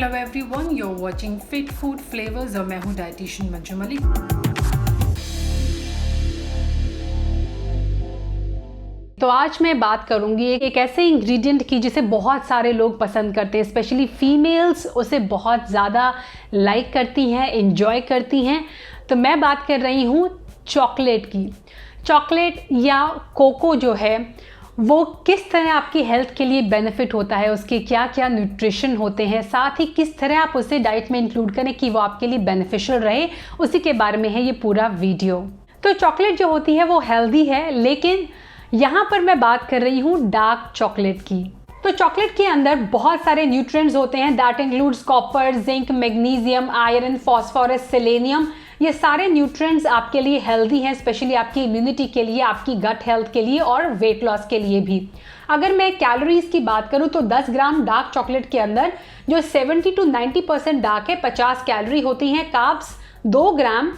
Hello everyone, you're watching Fit Food Flavors और मैं हूँ डाइटिशियन मंजू मलिक। तो आज मैं बात करूंगी एक ऐसे इंग्रेडिएंट की जिसे बहुत सारे लोग पसंद करते हैं, स्पेशली फीमेल्स उसे बहुत ज़्यादा लाइक करती हैं, एंजॉय करती हैं। तो मैं बात कर रही हूँ चॉकलेट की। चॉकलेट या कोको जो है वो किस तरह आपकी हेल्थ के लिए बेनिफिट होता है, उसके क्या क्या न्यूट्रिशन होते हैं, साथ ही किस तरह आप उसे डाइट में इंक्लूड करें कि वो आपके लिए बेनिफिशियल रहे, उसी के बारे में है ये पूरा वीडियो। तो चॉकलेट जो होती है वो हेल्दी है, लेकिन यहाँ पर मैं बात कर रही हूँ डार्क चॉकलेट की। तो चॉकलेट के अंदर बहुत सारे न्यूट्रिएंट्स होते हैं, that includes copper, zinc, magnesium, iron, phosphorus, selenium. ये सारे न्यूट्रिएंट्स आपके लिए हेल्दी हैं, स्पेशली आपकी इम्यूनिटी के लिए, आपकी गट हेल्थ के लिए और वेट लॉस के लिए भी। अगर मैं कैलोरीज की बात करूं तो 10 ग्राम डार्क चॉकलेट के अंदर जो 70 to 90% डार्क है 50 कैलोरी होती हैं, कार्ब्स 2 ग्राम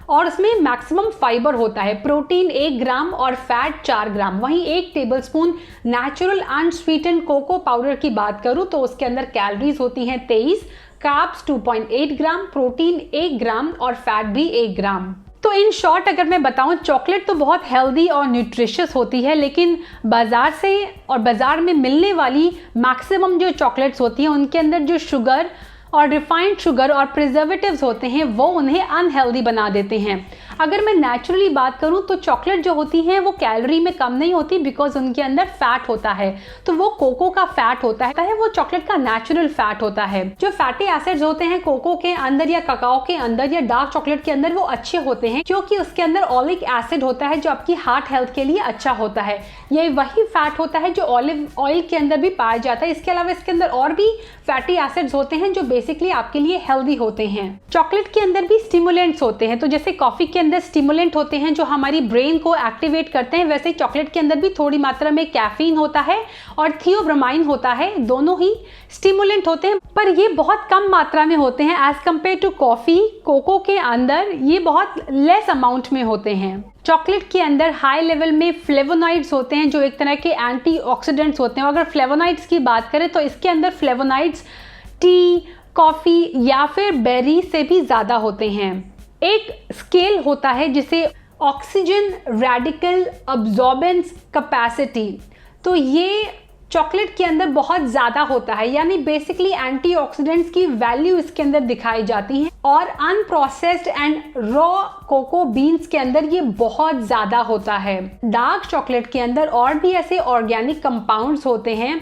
और उसमें मैक्सिमम फाइबर होता है, प्रोटीन 1 ग्राम और फैट 4 ग्राम। वहीं 1 tablespoon natural unsweetened cocoa powder की बात करूं तो उसके अंदर कैलोरीज होती हैं 23, कार्ब्स 2.8 ग्राम, प्रोटीन 1 ग्राम और फैट भी 1 ग्राम। तो इन शॉर्ट अगर मैं बताऊं, चॉकलेट तो बहुत हेल्दी और न्यूट्रिशियस होती है, लेकिन बाज़ार से और बाज़ार में मिलने वाली मैक्सिमम जो चॉकलेट्स होती हैं उनके अंदर जो शुगर और रिफाइंड शुगर और प्रिजर्वेटिव्स होते हैं वो उन्हें अनहेल्दी बना देते हैं। अगर मैं नेचुरली बात करूं तो चॉकलेट जो होती हैं वो कैलोरी में कम नहीं होती, बिकॉज उनके अंदर फैट होता है। तो वो कोको का फैट होता है, वो चॉकलेट का नेचुरल फैट होता है। जो फैटी एसिड्स होते हैं कोको के अंदर या ककाओ के अंदर या डार्क चॉकलेट के अंदर वो अच्छे होते हैं, क्योंकि उसके अंदर ऑलिक एसिड होता है जो आपकी हार्ट हेल्थ के लिए अच्छा होता है। ये वही फैट होता है जो ऑलिव ऑयल के अंदर भी पाया जाता है। इसके अलावा इसके अंदर और भी फैटी एसिड्स होते हैं जो बेसिकली आपके लिए हेल्दी होते हैं। चॉकलेट के अंदर भी स्टिमुलेंट्स होते हैं, तो जैसे कॉफी के अंदर स्टिमुलेंट होते हैं जो हमारी ब्रेन को एक्टिवेट करते हैं, वैसे ही चॉकलेट के अंदर भी थोड़ी मात्रा में कैफीन होता है और थियोब्रोमाइन होता है। दोनों ही स्टिमुलेंट होते हैं, पर ये बहुत कम मात्रा में होते हैं as compare to coffee. Cocoa के अंदर ये बहुत लेस अमाउंट में होते हैं। चॉकलेट के अंदर हाई लेवल में फ्लेवोनॉइड्स होते हैं जो एक तरह के एंटीऑक्सीडेंट्स होते हैं। अगर फ्लेवोनॉइड्स की बात करें तो इसके अंदर फ्लेवोनॉइड्स टी, कॉफ़ी या फिर बेरी से भी ज़्यादा होते हैं। एक स्केल होता है जिसे ऑक्सीजन रेडिकल अब्जॉर्बेंस कैपेसिटी, तो ये चॉकलेट के अंदर बहुत ज़्यादा होता है, यानी बेसिकली एंटीऑक्सीडेंट्स की वैल्यू इसके अंदर दिखाई जाती है। और unprocessed and raw cocoa beans के अंदर ये बहुत ज़्यादा होता है। डार्क चॉकलेट के अंदर और भी ऐसे ऑर्गेनिक कंपाउंड्स होते हैं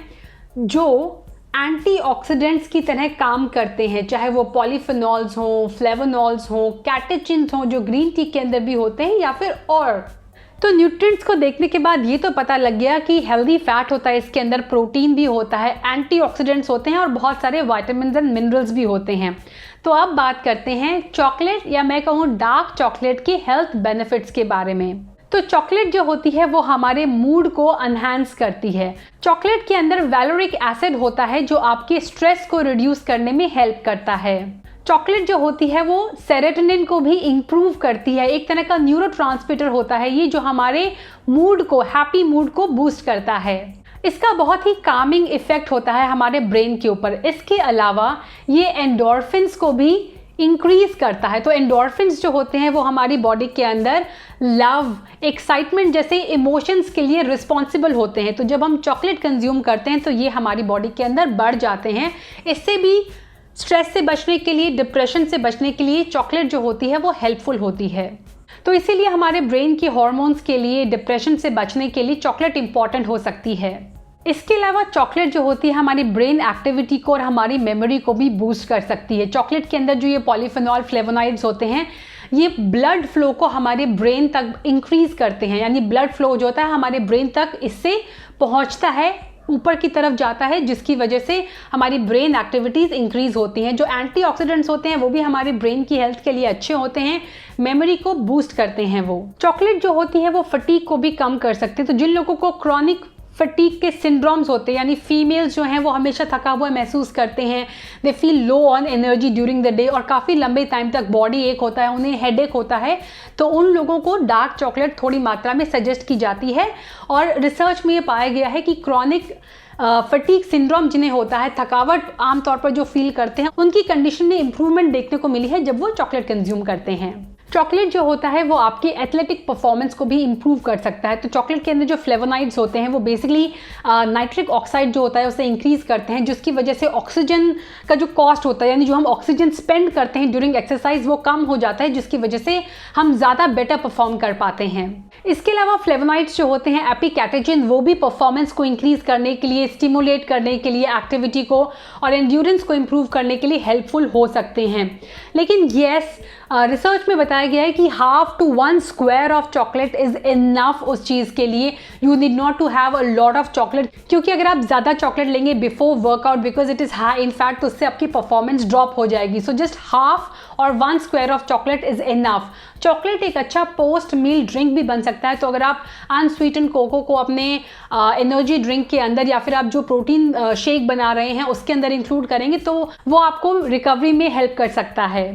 जो एंटीऑक्सीडेंट्स की तरह काम करते हैं, चाहे वो पॉलीफेनॉल्स हों, फ्लेवोनॉल्स हों, कैटेचिन्स हों जो ग्रीन टी के अंदर भी होते हैं, या फिर और। तो न्यूट्रिएंट्स को देखने के बाद ये तो पता लग गया कि हेल्दी फैट होता है, इसके अंदर प्रोटीन भी होता है, एंटीऑक्सीडेंट्स होते हैं और बहुत सारे विटामिन्स एंड मिनरल्स भी होते हैं। तो अब बात करते हैं चॉकलेट या मैं कहूँ डार्क चॉकलेट के हेल्थ बेनिफिट्स के बारे में। तो चॉकलेट जो होती है वो हमारे मूड को एनहांस करती है। चॉकलेट के अंदर वैलोरिक एसिड होता है जो आपके स्ट्रेस को रिड्यूस करने में हेल्प करता है। चॉकलेट जो होती है वो सेरोटोनिन को भी इंप्रूव करती है, एक तरह का न्यूरोट्रांसमीटर होता है ये जो हमारे मूड को, हैप्पी मूड को बूस्ट करता है। इसका बहुत ही कामिंग इफेक्ट होता है हमारे ब्रेन के ऊपर। इसके अलावा ये एंडोर्फिन्स को भी इंक्रीज करता है। तो एंडोर्फिन्स जो होते हैं वो हमारी बॉडी के अंदर लव, एक्साइटमेंट जैसे इमोशंस के लिए रिस्पॉन्सिबल होते हैं। तो जब हम चॉकलेट कंज्यूम करते हैं तो ये हमारी बॉडी के अंदर बढ़ जाते हैं। इससे भी स्ट्रेस से बचने के लिए, डिप्रेशन से बचने के लिए चॉकलेट जो होती है वो हेल्पफुल होती है। तो इसीलिए हमारे ब्रेन के हॉर्मोन्स के लिए, डिप्रेशन से बचने के लिए चॉकलेट इंपॉर्टेंट हो सकती है। इसके अलावा चॉकलेट जो होती है हमारी ब्रेन एक्टिविटी को और हमारी मेमोरी को भी बूस्ट कर सकती है। चॉकलेट के अंदर जो ये पॉलीफेनॉल, फ्लेवोनॉइड्स होते हैं ये ब्लड फ्लो को हमारे ब्रेन तक इंक्रीज करते हैं, यानी ब्लड फ्लो जो होता है हमारे ब्रेन तक इससे पहुंचता है, ऊपर की तरफ जाता है, जिसकी वजह से हमारी ब्रेन एक्टिविटीज़ इंक्रीज होती हैं। जो एंटीऑक्सीडेंट्स होते हैं वो भी हमारे ब्रेन की हेल्थ के लिए अच्छे होते हैं, मेमोरी को बूस्ट करते हैं वो। चॉकलेट जो होती है वो फटीग को भी कम कर सकते हैं। तो जिन लोगों को क्रॉनिक फटीग के सिंड्रोम्स होते हैं, यानी फीमेल्स जो हैं वो हमेशा थका हुआ महसूस करते हैं, they feel low on energy during the day और काफ़ी लंबे टाइम तक बॉडी एक होता है, उन्हें हेडेक होता है, तो उन लोगों को डार्क चॉकलेट थोड़ी मात्रा में सजेस्ट की जाती है। और रिसर्च में ये पाया गया है कि क्रॉनिक फटीग सिंड्रोम जिन्हें होता है, थकावट आमतौर पर जो फील करते हैं, उनकी कंडीशन में इंप्रूवमेंट देखने को मिली है जब वो चॉकलेट कंज्यूम करते हैं। चॉकलेट जो होता है वो आपकी एथलेटिक परफॉर्मेंस को भी इंप्रूव कर सकता है। तो चॉकलेट के अंदर जो फ्लेवोनाइड्स होते हैं वो बेसिकली नाइट्रिक ऑक्साइड जो होता है उसे इंक्रीज करते हैं, जिसकी वजह से ऑक्सीजन का जो कॉस्ट होता है, यानी जो हम ऑक्सीजन स्पेंड करते हैं ड्यूरिंग एक्सरसाइज, वो कम हो जाता है, जिसकी वजह से हम ज़्यादा बेटर परफॉर्म कर पाते हैं। इसके अलावा फ्लेवोनाइड्स जो होते हैं एपिकैटेजिन, वो भी परफॉर्मेंस को इंक्रीज करने के लिए, स्टिमुलेट करने के लिए, एक्टिविटी को और एंड्योरेंस को इंप्रूव करने के लिए हेल्पफुल हो सकते हैं। लेकिन येस, रिसर्च में बताया गया है कि 1/2 to 1 square of chocolate is enough उस चीज़ के लिए। You need not to have a lot of chocolate, क्योंकि अगर आप ज़्यादा चॉकलेट लेंगे before workout because it is high in fat, तो उससे आपकी परफॉर्मेंस ड्रॉप हो जाएगी। सो जस्ट 1/2 और 1 square of chocolate is enough. Chocolate एक अच्छा पोस्ट मील ड्रिंक भी बन सकता है। तो अगर आप अनस्वीटेंड कोको को अपने एनर्जी ड्रिंक के अंदर या फिर आप जो प्रोटीन शेक बना रहे हैं उसके अंदर इंक्लूड करेंगे तो वो आपको रिकवरी में हेल्प कर सकता है।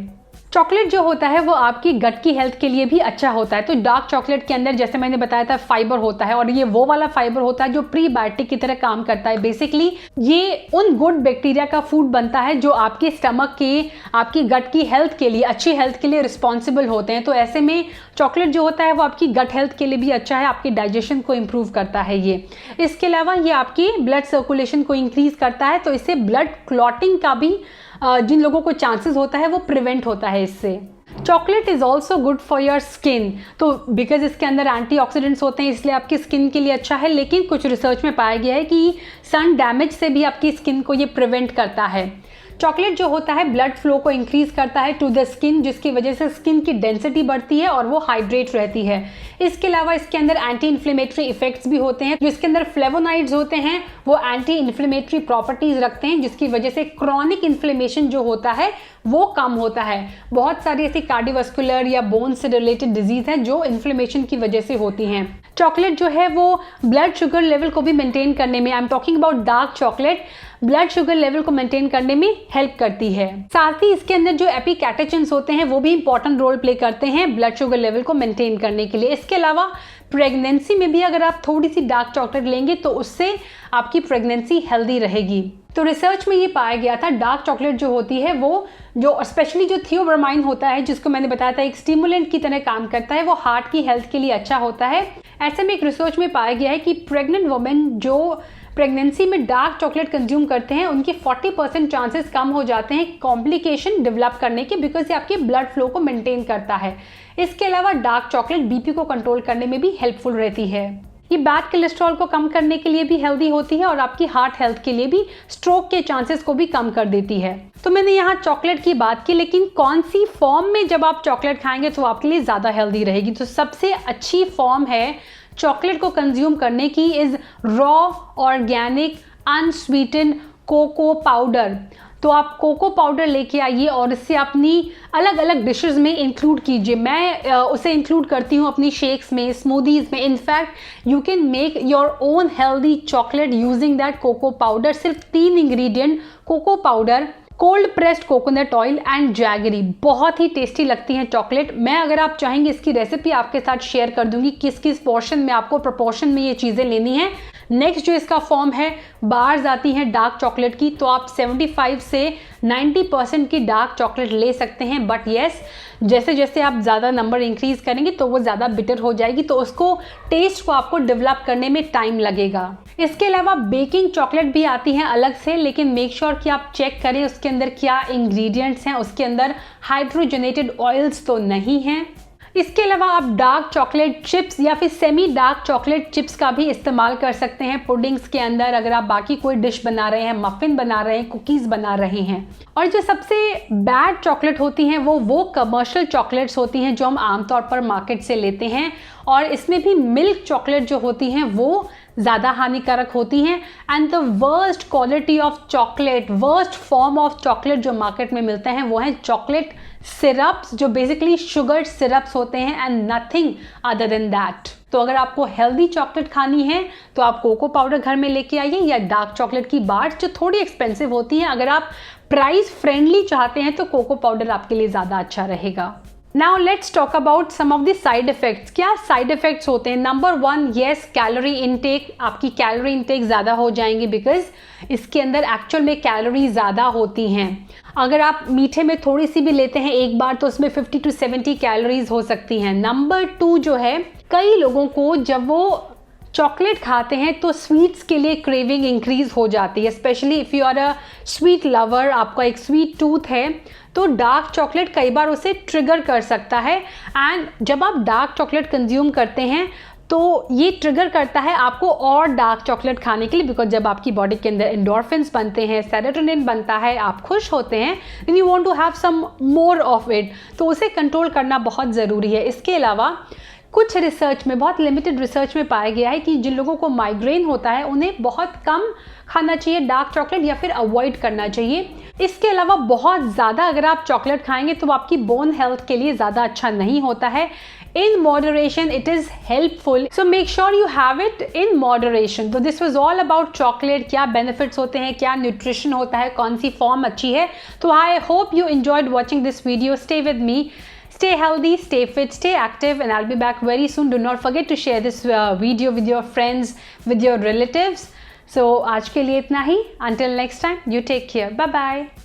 चॉकलेट जो होता है वो आपकी गट की हेल्थ के लिए भी अच्छा होता है। तो डार्क चॉकलेट के अंदर जैसे मैंने बताया था फाइबर होता है, और ये वो वाला फाइबर होता है जो प्रीबायोटिक की तरह काम करता है। बेसिकली ये उन गुड बैक्टीरिया का फूड बनता है जो आपके स्टमक के, आपकी गट की हेल्थ के लिए, अच्छी हेल्थ के लिए रिस्पॉन्सिबल होते हैं। तो ऐसे में चॉकलेट जो होता है वो आपकी गट हेल्थ के लिए भी अच्छा है, आपकी डाइजेशन को इम्प्रूव करता है ये। इसके अलावा ये आपकी ब्लड सर्कुलेशन को इंक्रीज करता है, तो इससे ब्लड क्लॉटिंग का भी जिन लोगों को चांसेस होता है वो प्रिवेंट होता है इससे। Chocolate is also good for your skin, तो बिकॉज इसके अंदर एंटीऑक्सीडेंट्स होते हैं इसलिए आपकी स्किन के लिए अच्छा है। लेकिन कुछ रिसर्च में पाया गया है कि सन डैमेज से भी आपकी स्किन को ये प्रिवेंट करता है। चॉकलेट जो होता है ब्लड फ्लो को इंक्रीज करता है टू द स्किन, जिसकी वजह से स्किन की डेंसिटी बढ़ती है और वो हाइड्रेट रहती है। इसके अलावा इसके अंदर एंटी इन्फ्लेमेटरी इफेक्ट्स भी होते हैं। जो इसके अंदर फ्लेवोनाइड्स होते हैं वो एंटी इन्फ्लेमेटरी प्रॉपर्टीज रखते हैं, जिसकी वजह से क्रॉनिक इन्फ्लेमेशन जो होता है वो कम होता है। बहुत सारी ऐसी कार्डियोवास्कुलर या बोन से रिलेटेड डिजीज हैं जो इन्फ्लेमेशन की वजह से होती हैं। चॉकलेट जो है वो ब्लड शुगर लेवल को भी मेंटेन करने में, I am talking about dark chocolate, blood sugar level को मेंटेन करने में हेल्प करती है। साथ ही इसके अंदर जो एपिकैटेचिन्स होते हैं वो भी इंपॉर्टेंट रोल प्ले करते हैं ब्लड शुगर लेवल को मेंटेन करने के लिए। इसके अलावा प्रेगनेंसी में भी अगर आप थोड़ी सी डार्क चॉकलेट लेंगे तो उससे आपकी प्रेगनेंसी हेल्दी रहेगी। तो रिसर्च में ये पाया गया था डार्क चॉकलेट जो होती है वो जो स्पेशली जो थियोब्रोमाइन होता है, जिसको मैंने बताया था एक स्टिमुलेंट की तरह काम करता है, वो हार्ट की हेल्थ के लिए अच्छा होता है। ऐसे में एक रिसर्च में पाया गया है कि प्रेग्नेंट वुमेन जो प्रेगनेंसी में डार्क चॉकलेट कंज्यूम करते हैं उनकी 40% चांसेस कम हो जाते हैं कॉम्प्लिकेशन डेवलप करने के, बिकॉज ये आपके ब्लड फ्लो को मेंटेन करता है। इसके अलावा डार्क चॉकलेट बीपी को कंट्रोल करने में भी हेल्पफुल रहती है। ये बैड कोलेस्ट्रॉल को कम करने के लिए भी हेल्दी होती है और आपकी हार्ट हेल्थ के लिए भी स्ट्रोक के चांसेस को भी कम कर देती है। तो मैंने यहाँ चॉकलेट की बात की, लेकिन कौन सी फॉर्म में जब आप चॉकलेट खाएंगे तो आपके लिए ज़्यादा हेल्दी रहेगी। तो सबसे अच्छी फॉर्म है चॉकलेट को कंज्यूम करने की is raw organic unsweetened cocoa powder. तो आप कोको पाउडर लेके आइए और इससे अपनी अलग अलग डिशेस में इंक्लूड कीजिए। मैं उसे इंक्लूड करती हूँ अपनी शेक्स में, स्मूदीज में। In fact you can make your own healthy chocolate using that cocoa powder. सिर्फ 3 ingredient, cocoa powder, cold pressed coconut oil and jaggery. बहुत ही टेस्टी लगती हैं चॉकलेट। मैं अगर आप चाहेंगे इसकी रेसिपी आपके साथ शेयर कर दूंगी किस किस पोर्शन में आपको प्रोपोर्शन में ये चीज़ें लेनी है। नेक्स्ट जो इसका फॉर्म है, बार्स आती हैं डार्क चॉकलेट की, तो आप 75 से 90% की डार्क चॉकलेट ले सकते हैं। बट येस, जैसे जैसे आप ज़्यादा नंबर इंक्रीज करेंगे तो वो ज़्यादा बिटर हो जाएगी, तो उसको टेस्ट को आपको डेवलप करने में टाइम लगेगा। इसके अलावा बेकिंग चॉकलेट भी आती हैं अलग से, लेकिन मेक श्योर कि आप चेक करें उसके अंदर क्या इंग्रेडिएंट्स हैं, उसके अंदर हाइड्रोजनेटेड ऑयल्स तो नहीं हैं। इसके अलावा आप डार्क चॉकलेट चिप्स या फिर सेमी डार्क चॉकलेट चिप्स का भी इस्तेमाल कर सकते हैं पुडिंग्स के अंदर, अगर आप बाकी कोई डिश बना रहे हैं, मफिन बना रहे हैं, कुकीज़ बना रहे हैं। और जो सबसे बैड चॉकलेट होती हैं वो कमर्शियल चॉकलेट्स होती हैं जो हम आमतौर पर मार्केट से लेते हैं, और इसमें भी मिल्क चॉकलेट जो होती हैं वो ज़्यादा हानिकारक होती हैं। And the worst quality of chocolate, worst form of chocolate जो मार्केट में मिलते हैं वो हैं चॉकलेट सिरप्स, जो बेसिकली शुगर सिरप्स होते हैं and nothing other than that. तो अगर आपको हेल्दी चॉकलेट खानी है तो आप कोको पाउडर घर में लेके आइए, या डार्क चॉकलेट की बार्स जो थोड़ी एक्सपेंसिव होती हैं। अगर आप प्राइस फ्रेंडली चाहते हैं तो कोको पाउडर आपके लिए ज़्यादा अच्छा रहेगा। Now let's talk about some of the side effects. क्या साइड इफेक्ट्स होते हैं? Number 1, yes, calorie intake. आपकी कैलोरी इनटेक ज़्यादा हो जाएंगी बिकॉज इसके अंदर एक्चुअल में कैलोरी ज़्यादा होती हैं। अगर आप मीठे में थोड़ी सी भी लेते हैं एक बार तो उसमें 50 to 70 कैलोरीज हो सकती हैं। नंबर 2 जो है, कई लोगों को जब वो चॉकलेट खाते हैं तो स्वीट्स के लिए क्रेविंग इंक्रीज हो जाती है, specially if you are a sweet lover, आपका एक स्वीट टूथ है तो डार्क चॉकलेट कई बार उसे ट्रिगर कर सकता है। एंड जब आप डार्क चॉकलेट कंज्यूम करते हैं तो ये ट्रिगर करता है आपको और डार्क चॉकलेट खाने के लिए, बिकॉज जब आपकी बॉडी के अंदर एंडोर्फिन्स बनते हैं, सेरोटोनिन बनता है, आप खुश होते हैं, then you want to have some more of it, तो उसे कंट्रोल करना बहुत ज़रूरी है। इसके अलावा कुछ रिसर्च में, बहुत लिमिटेड रिसर्च में पाया गया है कि जिन लोगों को माइग्रेन होता है उन्हें बहुत कम खाना चाहिए डार्क चॉकलेट या फिर अवॉइड करना चाहिए। इसके अलावा बहुत ज़्यादा अगर आप चॉकलेट खाएंगे तो आपकी बोन हेल्थ के लिए ज़्यादा अच्छा नहीं होता है। In moderation it is helpful, so make sure you have it in moderation. तो this was all about chocolate, क्या benefits होते हैं, क्या nutrition होता है, कौन सी form अच्छी है। तो I hope you enjoyed watching this video. Stay with me. Stay healthy, stay fit, stay active, and I'll be back very soon. Do not forget to share this video with your friends, with your relatives. So आज के लिए इतना ही. Until next time, you take care. Bye bye.